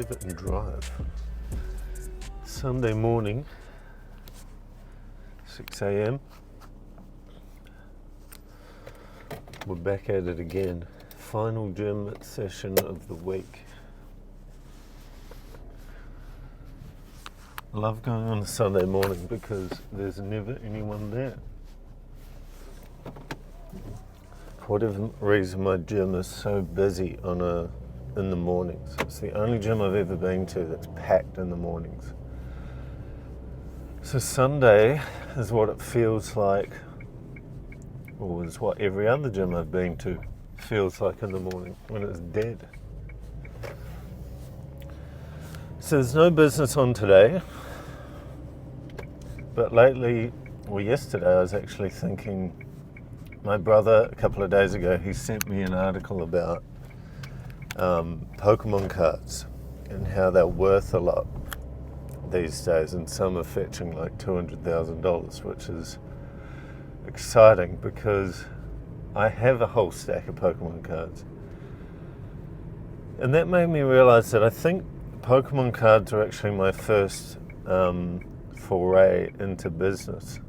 leave it and drive. Sunday morning, 6 a.m. We're back at it again. Final gym session of the week. I love going on a Sunday morning because there's never anyone there. For whatever reason, my gym is so busy in the mornings. It's the only gym I've ever been to that's packed in the mornings. So Sunday is what it feels like, or is what every other gym I've been to feels like in the morning when it's dead. So there's no business on today, but yesterday I was actually thinking, my brother a couple of days ago, he sent me an article about Pokemon cards and how they're worth a lot these days, and some are fetching like $200,000, which is exciting because I have a whole stack of Pokemon cards. And that made me realize that I think Pokemon cards are actually my first foray into business.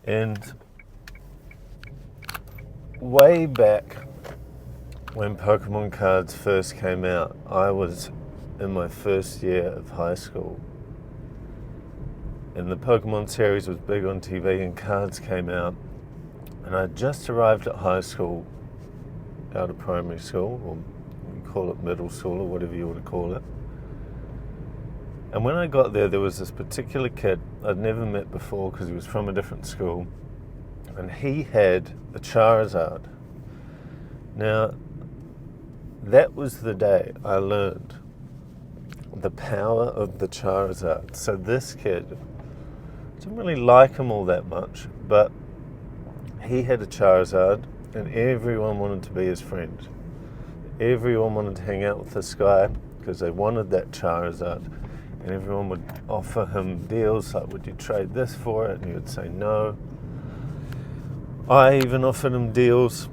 And way back when Pokemon cards first came out, I was in my first year of high school. And the Pokemon series was big on TV and cards came out. And I just arrived at high school, out of primary school, or you call it middle school or whatever you want to call it. And when I got there was this particular kid I'd never met before because he was from a different school. And he had a Charizard. Now, that was the day I learned the power of the Charizard. So this kid, didn't really like him all that much, but he had a Charizard and everyone wanted to be his friend. Everyone wanted to hang out with this guy because they wanted that Charizard, and everyone would offer him deals like, would you trade this for it? And he would say no. I even offered him deals,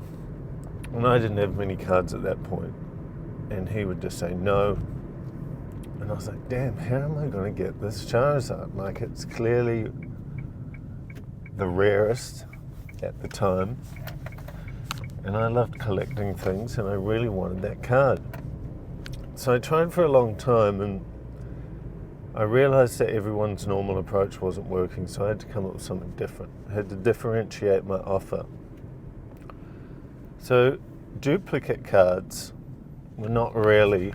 and I didn't have many cards at that point, and he would just say no. And I was like, damn, how am I going to get this Charizard? Like, it's clearly the rarest at the time, and I loved collecting things, and I really wanted that card. So I tried for a long time, and I realized that everyone's normal approach wasn't working, so I had to come up with something different. I had to differentiate my offer. So duplicate cards were not really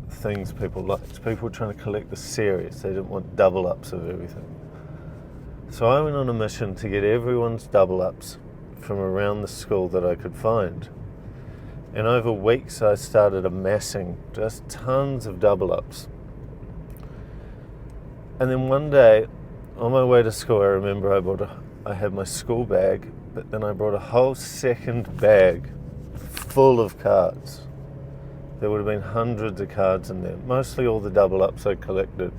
things people liked. People were trying to collect the series. They didn't want double ups of everything. So I went on a mission to get everyone's double ups from around the school that I could find. And over weeks I started amassing just tons of double ups. And then one day, on my way to school, I remember I had my school bag, but then I brought a whole second bag full of cards. There would have been hundreds of cards in there, mostly all the double ups I collected.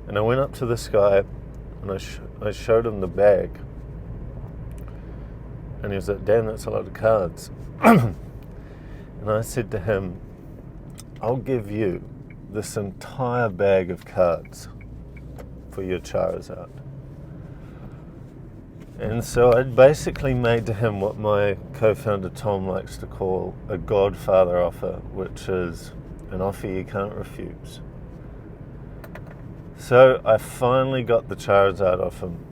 And I went up to this guy and I showed him the bag. And he was like, damn, that's a lot of cards. And I said to him, I'll give you this entire bag of cards for your Charizard. And so I basically made to him what my co-founder Tom likes to call a Godfather offer, which is an offer you can't refuse. So I finally got the Charizard off him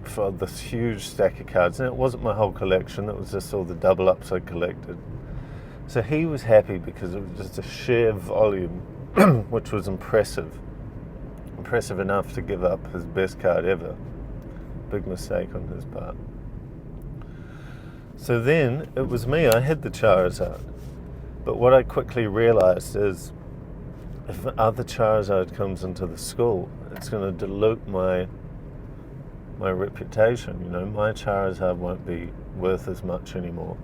for this huge stack of cards. And it wasn't my whole collection, it was just all the double ups I collected. So he was happy because it was just a sheer volume, which was impressive. Impressive enough to give up his best card ever. Big mistake on his part. So then it was me. I had the Charizard, but what I quickly realized is if other Charizard comes into the school, it's going to dilute my reputation. You know, my Charizard won't be worth as much anymore.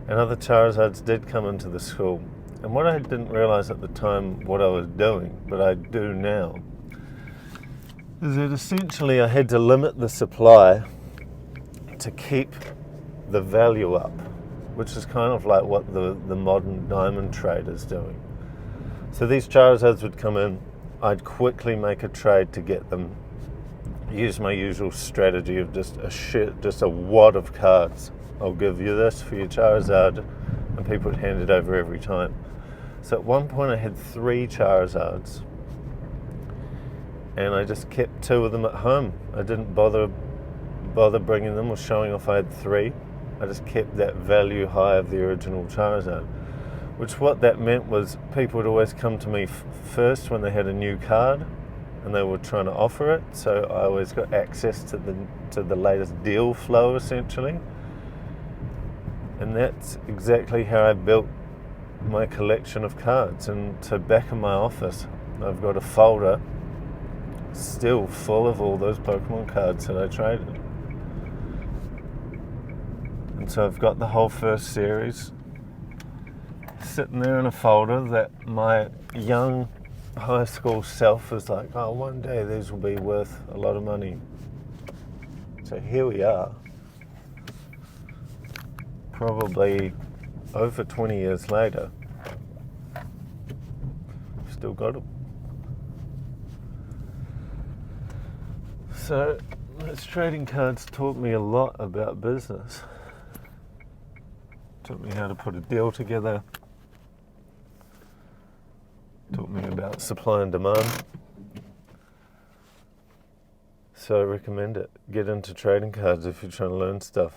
And other Charizards did come into the school, and what I didn't realize at the time what I was doing, but I do now, is that essentially I had to limit the supply to keep the value up. which is kind of like what the modern diamond trade is doing. So these Charizards would come in, I'd quickly make a trade to get them, use my usual strategy of just a wad of cards. I'll give you this for your Charizard, and people would hand it over every time. So at one point I had 3 Charizards, and I just kept 2 of them at home. I didn't bother bringing them or showing off I had 3. I just kept that value high of the original Charizard, which what that meant was people would always come to me first when they had a new card and they were trying to offer it, so I always got access to the latest deal flow, essentially. And that's exactly how I built my collection of cards. And so back in my office, I've got a folder still full of all those Pokemon cards that I traded. And so I've got the whole first series sitting there in a folder that my young high school self is like, oh, one day these will be worth a lot of money. So here we are, probably over 20 years later, still got them. So those trading cards taught me a lot about business. Taught me how to put a deal together. Taught me about supply and demand. So I recommend it. Get into trading cards if you're trying to learn stuff.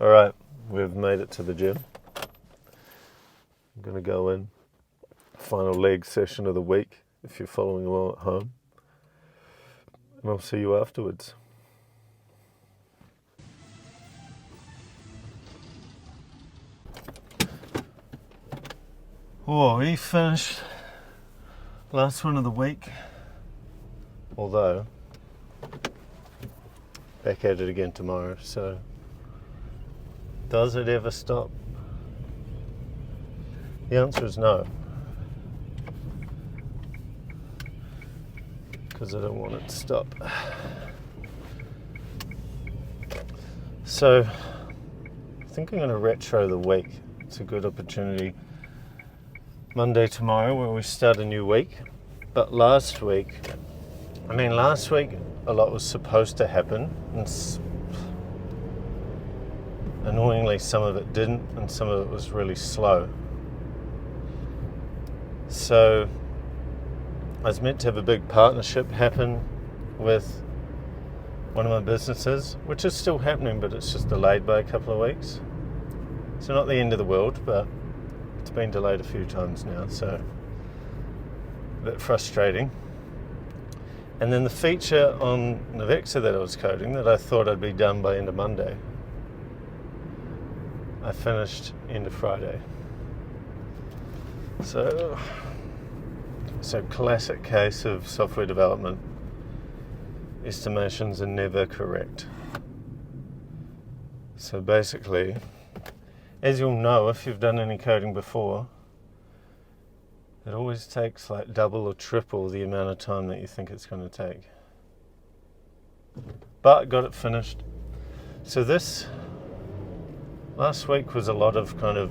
Alright, we've made it to the gym. I'm going to go in. Final leg session of the week if you're following along at home. And I'll see you afterwards. Oh, we finished last one of the week, although back at it again tomorrow. So does it ever stop? The answer is no, because I don't want it to stop. So I think I'm going to retro the week. It's a good opportunity. Monday tomorrow where we start a new week. But last week a lot was supposed to happen, and annoyingly some of it didn't, and some of it was really slow. So I was meant to have a big partnership happen with one of my businesses, which is still happening, but it's just delayed by a couple of weeks. So not the end of the world, but it's been delayed a few times now, so a bit frustrating. And then the feature on Navexa that I was coding that I thought I'd be done by end of Monday, I finished end of Friday. So classic case of software development. Estimations are never correct. So basically, as you'll know if you've done any coding before, it always takes like double or triple the amount of time that you think it's going to take. But got it finished. So this last week was a lot of kind of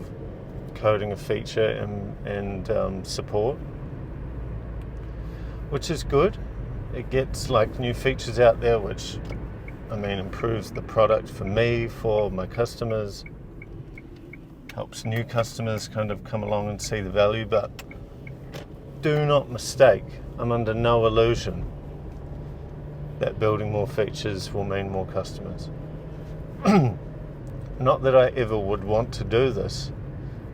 coding a feature and support, which is good. It gets like new features out there, which improves the product for me, for my customers, helps new customers kind of come along and see the value. But do not mistake, I'm under no illusion that building more features will mean more customers. Not that I ever would want to do this,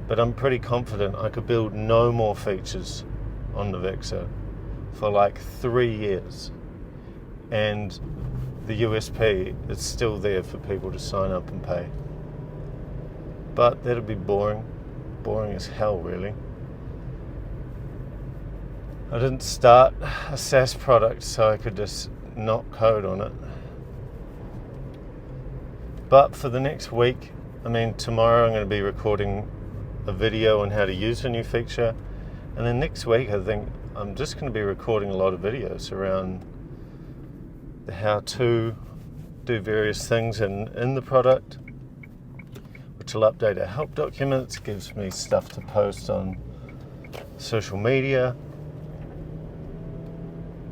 but I'm pretty confident I could build no more features on Navexa for like 3 years, and the USP is still there for people to sign up and pay. But that'd be boring as hell, really. I didn't start a SaaS product so I could just not code on it. But for the next week, tomorrow I'm going to be recording a video on how to use a new feature, and then next week I think I'm just going to be recording a lot of videos around the how to do various things in the product, which it'll update our help documents, gives me stuff to post on social media,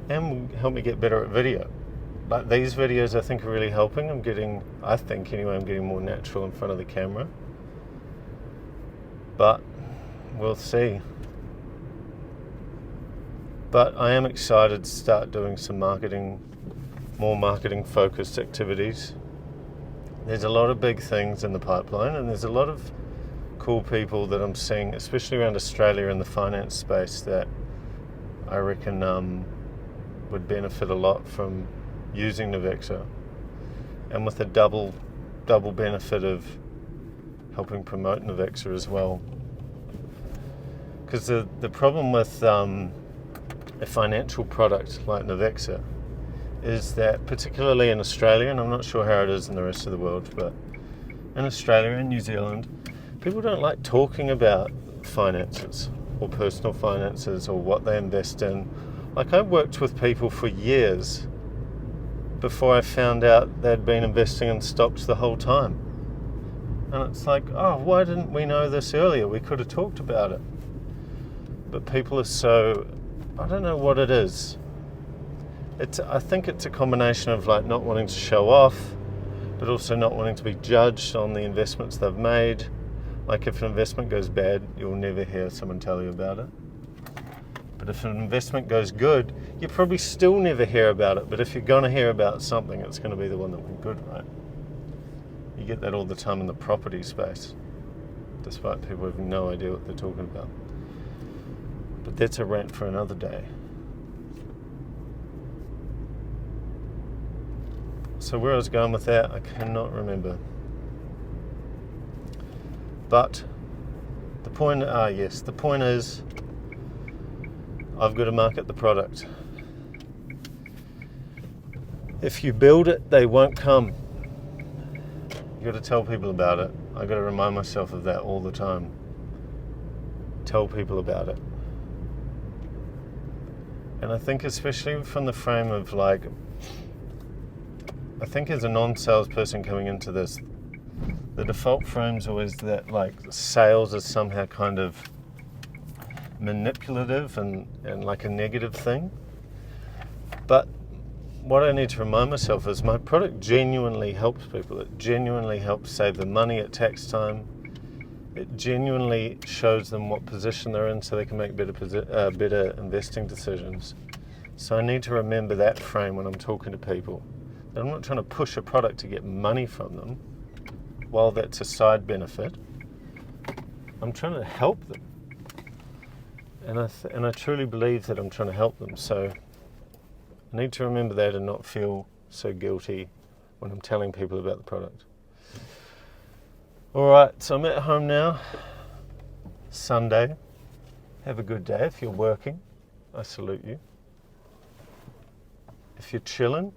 and will help me get better at video. Like these videos I think are really helping. I'm getting more natural in front of the camera. But we'll see. But I am excited to start doing some more marketing focused activities. There's a lot of big things in the pipeline, and there's a lot of cool people that I'm seeing, especially around Australia in the finance space, that I reckon would benefit a lot from using Navexa, and with a double benefit of helping promote Navexa as well. Because the problem with a financial product like Navexa is that, particularly in Australia, and I'm not sure how it is in the rest of the world, but in Australia and New Zealand, people don't like talking about finances or personal finances or what they invest in. Like, I worked with people for years before I found out they'd been investing in stocks the whole time. And it's like, oh, why didn't we know this earlier? We could have talked about it. But people are so, I don't know what it is. I think it's a combination of like not wanting to show off, but also not wanting to be judged on the investments they've made. Like, if an investment goes bad, you'll never hear someone tell you about it. But if an investment goes good, you probably still never hear about it. But if you're going to hear about something, it's going to be the one that went good, right? You get that all the time in the property space, despite people having no idea what they're talking about. But that's a rant for another day. So where I was going with that, I cannot remember. But the point is, I've got to market the product. If you build it, they won't come. You got to tell people about it. I got to remind myself of that all the time. Tell people about it. And I think, especially from the frame of like, I think as a non-salesperson coming into this, the default frame's always that like sales is somehow kind of manipulative and like a negative thing. But what I need to remind myself is my product genuinely helps people. It genuinely helps save them money at tax time. It genuinely shows them what position they're in so they can make better investing decisions. So I need to remember that frame when I'm talking to people. That I'm not trying to push a product to get money from them. While that's a side benefit, I'm trying to help them. And I truly believe that I'm trying to help them. So I need to remember that and not feel so guilty when I'm telling people about the product. Alright, so I'm at home now. Sunday. Have a good day. If you're working, I salute you. If you're chilling,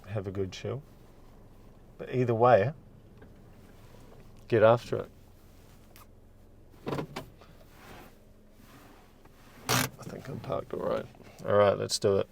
have a good chill. But either way, get after it. I think I'm parked alright. Alright, let's do it.